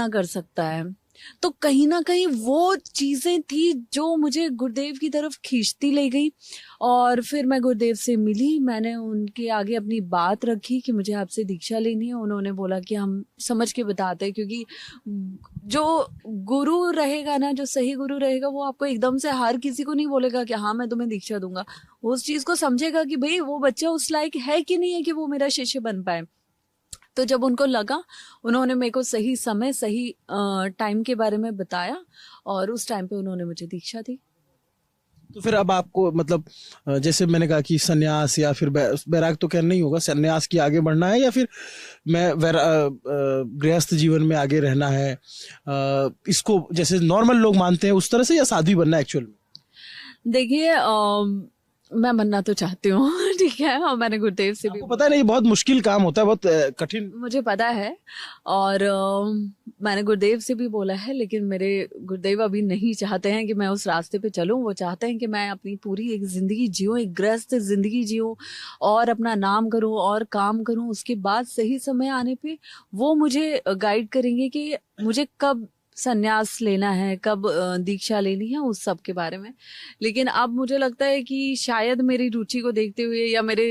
ना कर सकता है। तो कहीं ना कहीं वो चीजें थी जो मुझे गुरुदेव की तरफ खींचती ले गई। और फिर मैं गुरुदेव से मिली, मैंने उनके आगे अपनी बात रखी कि मुझे आपसे दीक्षा लेनी है। उन्होंने बोला कि हम समझ के बताते हैं, क्योंकि जो गुरु रहेगा ना, जो सही गुरु रहेगा, वो आपको एकदम से हर किसी को नहीं बोलेगा कि हाँ मैं तुम्हें दीक्षा दूंगा। वो उस चीज को समझेगा कि भाई वो बच्चा उस लायक है कि नहीं है कि वो मेरा शिष्य बन पाए। तो जब उनको लगा, उन्होंने मेरे को सही समय सही टाइम के बारे में बताया और उस टाइम पे उन्होंने मुझे दीक्षा दी। तो फिर अब आपको मतलब जैसे मैंने कहा कि सन्यास या फिर बैराग तो कहना नहीं होगा, सन्यास की आगे बढ़ना है या फिर मैं गृहस्थ जीवन में आगे रहना है, इसको जैसे नॉर्मल लोग मानते हैं उस तरह से, या साध्वी बनना है एक्चुअल में? देखिए मैं बनना तो चाहती हूँ ठीक है, और मैंने गुरुदेव से भी पता नहीं, बहुत मुश्किल काम होता है, बहुत कठिन, मुझे पता है। और मैंने गुरुदेव से भी बोला है, लेकिन मेरे गुरुदेव अभी नहीं चाहते हैं कि मैं उस रास्ते पे चलूं। वो चाहते हैं कि मैं अपनी पूरी एक जिंदगी जीऊं, एक गृहस्थ जिंदगी जीऊं और अपना नाम करूं और काम करूं। उसके बाद सही समय आने पे वो मुझे गाइड करेंगे कि मुझे कब संन्यास लेना है, कब दीक्षा लेनी है, उस सब के बारे में। लेकिन अब मुझे लगता है कि शायद मेरी रुचि को देखते हुए या मेरे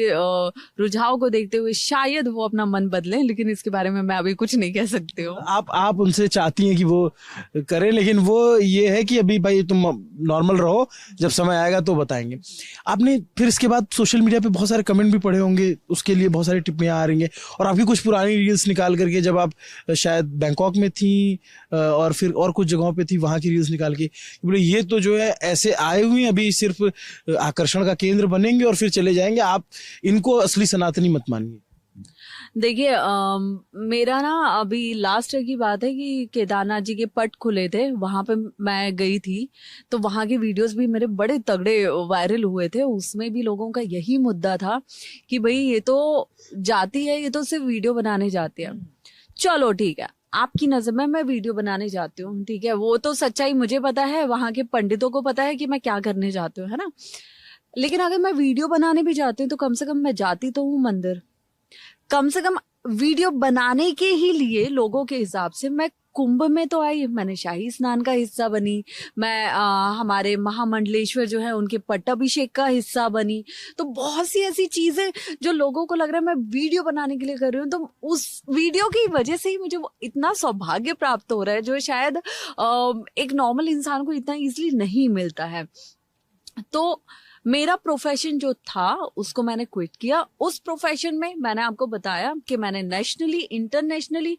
रुझाव को देखते हुए शायद वो अपना मन बदलें, लेकिन इसके बारे में मैं अभी कुछ नहीं कह सकती हूँ। आप उनसे चाहती हैं कि वो करें, लेकिन वो ये है कि अभी भाई तुम नॉर्मल रहो, जब समय आएगा तो बताएंगे। आपने फिर इसके बाद सोशल मीडिया पे बहुत सारे कमेंट भी पढ़े होंगे, उसके लिए बहुत सारी टिप्पणियां आ रही हैं, और आपकी कुछ पुरानी रील्स निकाल करके, जब आप शायद बैंकॉक में थी और फिर और कुछ जगहों पे थी, वहां की रील्स निकाल के बोले ये तो जो है ऐसे आए हुए हैं, अभी सिर्फ आकर्षण का केंद्र बनेंगे और फिर चले जाएंगे, आप इनको असली सनातनी मत मानिए। देखिए मेरा ना अभी लास्ट की बात है कि केदारनाथ जी के पट खुले थे, वहां पे मैं गई थी। तो वहां के वीडियोस भी मेरे बड़े तगड़े वायरल हुए थे। उसमें भी लोगों का यही मुद्दा था कि भाई ये तो जाती है, ये तो सिर्फ वीडियो बनाने जाती है। चलो ठीक है, आपकी नजर में मैं वीडियो बनाने जाती हूँ, ठीक है, वो तो सच्चाई मुझे पता है, वहां के पंडितों को पता है कि मैं क्या करने जाती हूँ, है ना। लेकिन अगर मैं वीडियो बनाने भी जाती हूँ तो कम से कम मैं जाती तो हूँ मंदिर, कम से कम वीडियो बनाने के ही लिए लोगों के हिसाब से। मैं कुंभ में तो आई, मैंने शाही स्नान का हिस्सा बनी, मैं हमारे महामंडलेश्वर जो है उनके पट्टाभिषेक का हिस्सा बनी। तो बहुत सी ऐसी चीजें जो लोगों को लग रहा है मैं वीडियो बनाने के लिए कर रही हूँ, तो उस वीडियो की वजह से ही मुझे वो इतना सौभाग्य प्राप्त हो रहा है जो शायद एक नॉर्मल इंसान को इतना इजीली नहीं मिलता है। तो मेरा प्रोफेशन जो था उसको मैंने क्विट किया। उस प्रोफेशन में मैंने आपको बताया कि मैंने नेशनली इंटरनेशनली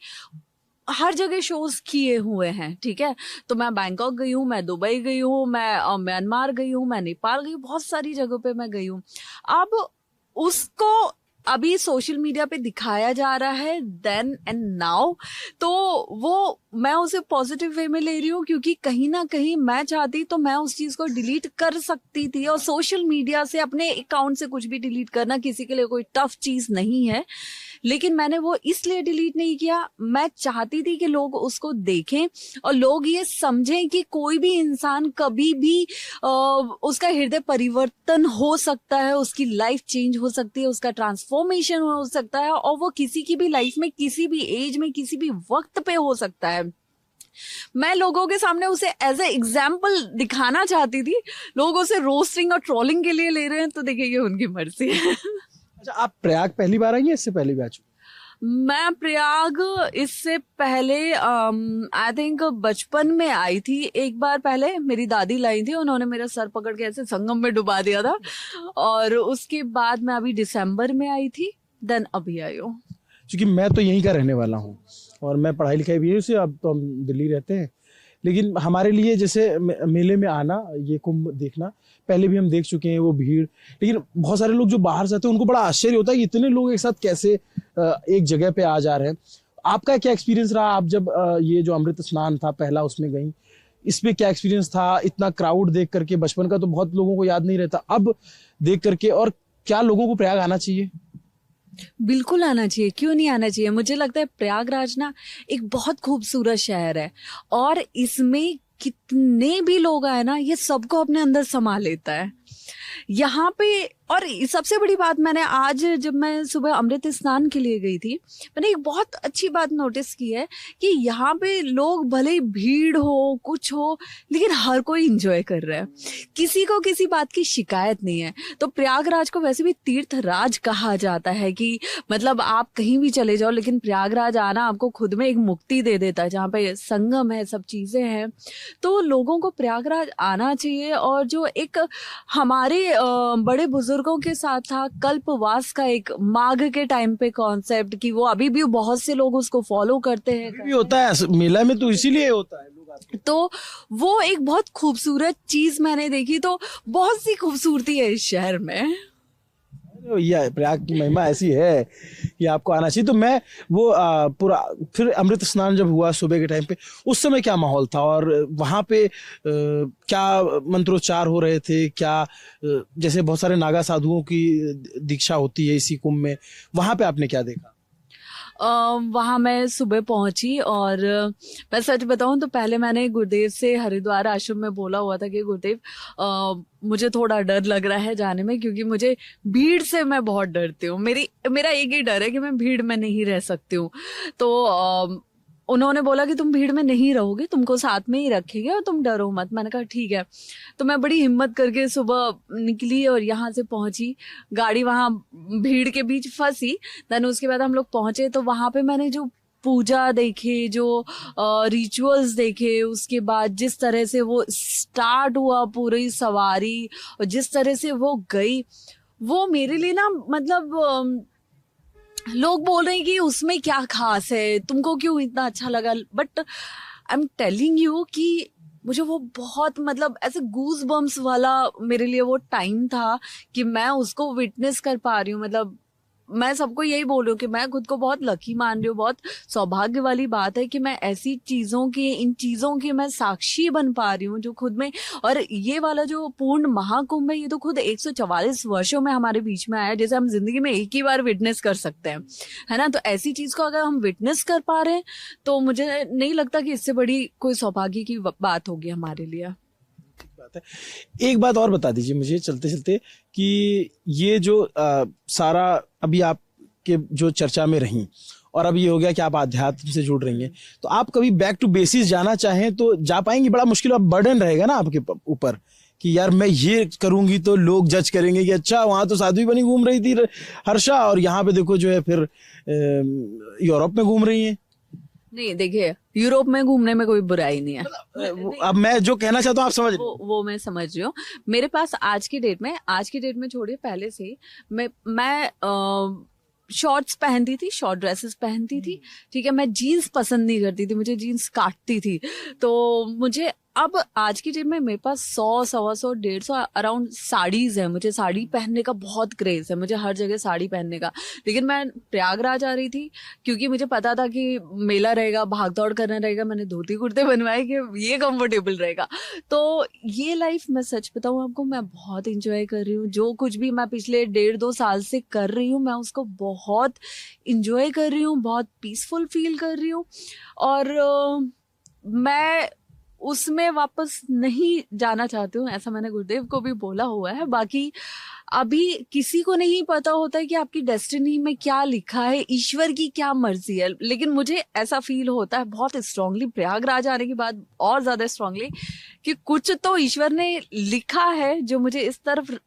हर जगह शोज किए हुए हैं, ठीक है। तो मैं बैंकॉक गई हूँ, मैं दुबई गई हूँ, मैं म्यांमार गई हूँ, मैं नेपाल गई हूँ, बहुत सारी जगहों पे मैं गई हूँ। अब उसको अभी सोशल मीडिया पे दिखाया जा रहा है देन एंड नाउ, तो वो मैं उसे पॉजिटिव वे में ले रही हूँ, क्योंकि कहीं ना कहीं मैं चाहती तो मैं उस चीज को डिलीट कर सकती थी। और सोशल मीडिया से अपने अकाउंट से कुछ भी डिलीट करना किसी के लिए कोई टफ चीज नहीं है, लेकिन मैंने वो इसलिए डिलीट नहीं किया। मैं चाहती थी कि लोग उसको देखें और लोग ये समझें कि कोई भी इंसान कभी भी उसका हृदय परिवर्तन हो सकता है, उसकी लाइफ चेंज हो सकती है, उसका ट्रांसफॉर्मेशन हो सकता है, और वो किसी की भी लाइफ में किसी भी एज में किसी भी वक्त पे हो सकता है। मैं लोगों के सामने उसे एज ए एग्जाम्पल दिखाना चाहती थी। लोग उसे रोस्टिंग और ट्रोलिंग के लिए ले रहे हैं, तो देखिए ये उनकी मर्जी है। अच्छा, आप प्रयाग पहली बार आई हैं, इससे पहले भी आ चुकी? मैं प्रयाग इससे पहले आई थिंक बचपन में आई थी एक बार। पहले मेरी दादी लाई थी, उन्होंने मेरा सर पकड़ के ऐसे संगम में डुबा दिया था। और उसके बाद मैं अभी दिसंबर में आई थी, देन अभी आई हूँ। क्योंकि मैं तो यहीं का रहने वाला हूँ और मैं पढ़ाई लिखाई भी यहीं से, अब तो हम दिल्ली रहते हैं, लेकिन हमारे लिए जैसे मेले में आना, ये कुंभ देखना, पहले भी हम देख चुके हैं वो भीड़। लेकिन बहुत सारे लोग जो बाहर से आते हैं उनको बड़ा आश्चर्य होता है कि इतने लोग एक साथ कैसे एक जगह पे आ जा रहे हैं। आपका क्या एक्सपीरियंस रहा? आप जब ये जो अमृत स्नान था पहला उसमें गई, इसमें क्या एक्सपीरियंस था? इतना क्राउड देख करके, बचपन का तो बहुत लोगों को याद नहीं रहता, अब देख करके, और क्या लोगों को प्रयाग आना चाहिए? बिल्कुल आना चाहिए, क्यों नहीं आना चाहिए। मुझे लगता है प्रयागराज ना एक बहुत खूबसूरत शहर है, और इसमें कितने भी लोग आए ना, ये सबको अपने अंदर समा लेता है। यहाँ पे। और सबसे बड़ी बात, मैंने आज जब मैं सुबह अमृत स्नान के लिए गई थी, मैंने एक बहुत अच्छी बात नोटिस की है कि यहाँ पे लोग भले ही भीड़ हो कुछ हो, लेकिन हर कोई इंजॉय कर रहा है, किसी को किसी बात की शिकायत नहीं है। तो प्रयागराज को वैसे भी तीर्थ राज कहा जाता है कि मतलब आप कहीं भी चले जाओ, लेकिन प्रयागराज आना आपको खुद में एक मुक्ति दे देता है, जहाँ पे संगम है, सब चीजें हैं। तो लोगों को प्रयागराज आना चाहिए। और जो एक हमारे बड़े बुजुर्गों के साथ था कल्पवास का एक माघ के टाइम पे कॉन्सेप्ट, कि वो अभी भी बहुत से लोग उसको फॉलो करते हैं। भी होता है मेला में, तो इसीलिए होता है लोग आते हैं। तो वो एक बहुत खूबसूरत चीज मैंने देखी। तो बहुत सी खूबसूरती है इस शहर में। ये प्रयाग की महिमा ऐसी है कि आपको आना चाहिए। तो मैं वो पूरा फिर अमृत स्नान जब हुआ सुबह के टाइम पे, उस समय क्या माहौल था और वहाँ पे क्या मंत्रोच्चार हो रहे थे, क्या जैसे बहुत सारे नागा साधुओं की दीक्षा होती है इसी कुंभ में, वहाँ पे आपने क्या देखा? वहाँ मैं सुबह पहुंची और मैं सच बताऊं तो पहले मैंने गुरुदेव से हरिद्वार आश्रम में बोला हुआ था कि गुरुदेव मुझे थोड़ा डर लग रहा है जाने में, क्योंकि मुझे भीड़ से मैं बहुत डरती हूँ। मेरा एक ही डर है कि मैं भीड़ में नहीं रह सकती हूँ। तो उन्होंने बोला कि तुम भीड़ में नहीं रहोगे, तुमको साथ में ही रखेंगे और तुम डरो मत। मैंने कहा ठीक है। तो मैं बड़ी हिम्मत करके सुबह निकली और यहाँ से पहुंची। गाड़ी वहाँ भीड़ के बीच फंसी। देन उसके बाद हम लोग पहुंचे, तो वहाँ पे मैंने जो पूजा देखे, जो रिचुअल्स देखे, उसके बाद जिस तरह से वो स्टार्ट हुआ पूरी सवारी और जिस तरह से वो गई, वो मेरे लिए ना मतलब लोग बोल रहे हैं कि उसमें क्या खास है, तुमको क्यों इतना अच्छा लगा, but I am telling you कि मुझे वो बहुत मतलब ऐसे गूज बम्स वाला मेरे लिए वो टाइम था कि मैं उसको विटनेस कर पा रही हूँ। मतलब मैं सबको यही बोल रही हूँ कि मैं खुद को बहुत लकी मान रही हूँ। बहुत सौभाग्य वाली बात है कि मैं ऐसी चीजों की, इन चीजों की मैं साक्षी बन पा रही हूँ जो खुद में। और ये वाला जो पूर्ण महाकुंभ है, ये तो खुद 144 वर्षों में हमारे बीच में आया, जैसे हम जिंदगी में एक ही बार विटनेस कर सकते हैं, है ना। तो ऐसी चीज को अगर हम विटनेस कर पा रहे हैं तो मुझे नहीं लगता कि इससे बड़ी कोई सौभाग्य की बात होगी हमारे लिए। बात है। एक बात और बता दीजिए मुझे चलते चलते कि ये जो सारा अभी आपके जो चर्चा में रही और अब ये हो गया कि आप आध्यात्म से जुड़ रही हैं, तो आप कभी बैक टू बेसिस जाना चाहें तो जा पाएंगी? बड़ा मुश्किल, अब बर्डन रहेगा ना आपके ऊपर कि यार मैं ये करूंगी तो लोग जज करेंगे कि अच्छा वहां तो साध्वी बनी घूम रही थी हर्षा और यहाँ पे देखो जो है फिर यूरोप में घूम रही हैं। नहीं देखिए, यूरोप में घूमने में कोई बुराई नहीं है। अब मैं जो कहना चाहता हूँ आप समझ वो मैं समझ रही हूँ। मेरे पास आज की डेट में छोड़िए, पहले से मैं शॉर्ट्स पहनती थी, शॉर्ट ड्रेसेस पहनती थी, ठीक है। मैं जीन्स पसंद नहीं करती थी, मुझे जीन्स काटती थी। तो मुझे अब आज की डेट में मेरे पास 100, 125, 150 अराउंड साड़ीज है। मुझे साड़ी पहनने का बहुत क्रेज है, मुझे हर जगह साड़ी पहनने का। लेकिन मैं प्रयागराज आ रही थी क्योंकि मुझे पता था कि मेला रहेगा, भाग दौड़ करना रहेगा। मैंने धोती कुर्ते बनवाए कि ये कंफर्टेबल रहेगा। तो ये लाइफ, मैं सच बताऊं आपको, मैं बहुत इंजॉय कर रही हूँ। जो कुछ भी मैं पिछले 1.5-2 साल से कर रही हूँ, मैं उसको बहुत इंजॉय कर रही हूँ, बहुत पीसफुल फील कर रही हूँ। और मैं उसमें वापस नहीं जाना चाहती हूँ, ऐसा मैंने गुरुदेव को भी बोला हुआ है। बाकी अभी किसी को नहीं पता होता है कि आपकी डेस्टिनी में क्या लिखा है, ईश्वर की क्या मर्जी है। लेकिन मुझे ऐसा फील होता है बहुत स्ट्रांगली प्रयागराज आने के बाद, और ज्यादा स्ट्रांगली, कि कुछ तो ईश्वर ने लिखा है जो मुझे इस तरफ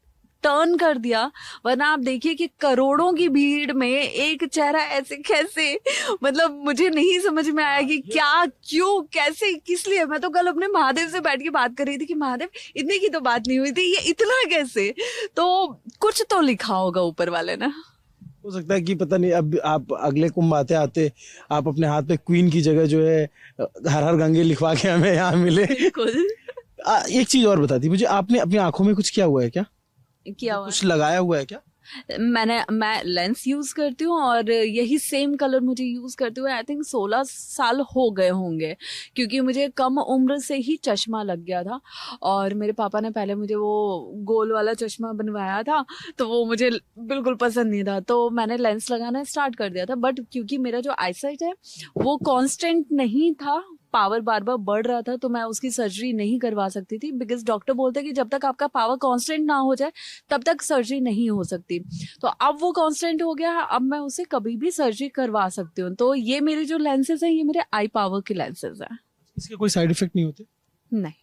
टर्न कर दिया। वरना आप देखिए कि करोड़ों की भीड़ में एक चेहरा ऐसे कैसे, मतलब मुझे नहीं समझ में आया कि क्या, क्यों, कैसे, किस लिए। मैं तो कल अपने महादेव से बैठ के बात कर रही थी कि महादेव इतने की तो बात नहीं हुई थी, ये इतना कैसे। तो कुछ तो लिखा होगा ऊपर वाले ने। हो सकता है कि पता नहीं, अब आप अगले कुंभ आते आते आप अपने हाथ पे क्वीन की जगह जो है हर हर गंगे लिखवा के हमें यहाँ मिले। एक चीज और बता दी मुझे, आपने अपनी आंखों में कुछ किया हुआ है क्या? किया हुआ, कुछ लगाया हुआ है क्या? मैं लेंस यूज करती हूँ और यही सेम कलर मुझे यूज करते हुए आई थिंक 16 साल हो गए होंगे, क्योंकि मुझे कम उम्र से ही चश्मा लग गया था। और मेरे पापा ने पहले मुझे वो गोल वाला चश्मा बनवाया था, तो वो मुझे बिल्कुल पसंद नहीं था, तो मैंने लेंस लगाना स्टार्ट कर दिया था। बट क्योंकि मेरा जो आईसाइट है वो कांस्टेंट नहीं था, पावर बार बार बढ़ रहा था तो मैं उसकी सर्जरी नहीं करवा सकती थी, बिकॉज डॉक्टर बोलते हैं कि जब तक आपका पावर कांस्टेंट ना हो जाए तब तक सर्जरी नहीं हो सकती। तो अब वो कांस्टेंट हो गया है, अब मैं उसे कभी भी सर्जरी करवा सकती हूँ। तो ये मेरे जो लेंसेज हैं ये मेरे आई पावर के लेंसेज हैं। इसके कोई साइड इफेक्ट नहीं होते? नहीं।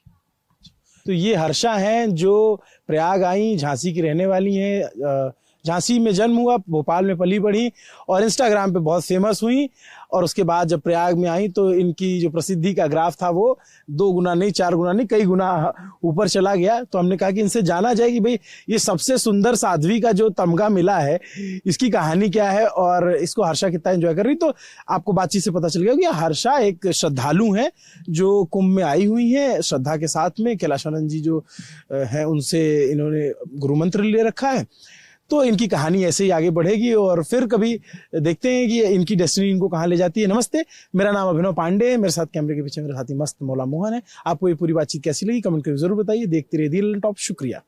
तो ये हर्षा हैं जो प्रयाग आई, झांसी की रहने वाली हैं। झांसी में जन्म हुआ, भोपाल में पली बढ़ी और इंस्टाग्राम पे बहुत फेमस हुई। और उसके बाद जब प्रयाग में आई तो इनकी जो प्रसिद्धि का ग्राफ था वो 2 गुना नहीं, 4 गुना नहीं, कई गुना ऊपर चला गया। तो हमने कहा कि इनसे जाना जाए कि भाई ये सबसे सुंदर साध्वी का जो तमगा मिला है इसकी कहानी क्या है और इसको हर्षा कितना एंजॉय कर रही। तो आपको बातचीत से पता चल गया कि हर्षा एक श्रद्धालु है जो कुंभ में आई हुई है श्रद्धा के साथ में। कैलाशानंद जी जो है उनसे इन्होंने गुरु मंत्र ले रखा है। तो इनकी कहानी ऐसे ही आगे बढ़ेगी और फिर कभी देखते हैं कि इनकी डेस्टिनी इनको कहाँ ले जाती है। नमस्ते, मेरा नाम अभिनव पांडे, मेरे साथ कैमरे के पीछे मेरे साथी मस्त मौला मोहन है। आपको ये पूरी बातचीत कैसी लगी कमेंट करके जरूर बताइए। देखते रहिए दी ललन टॉप। शुक्रिया।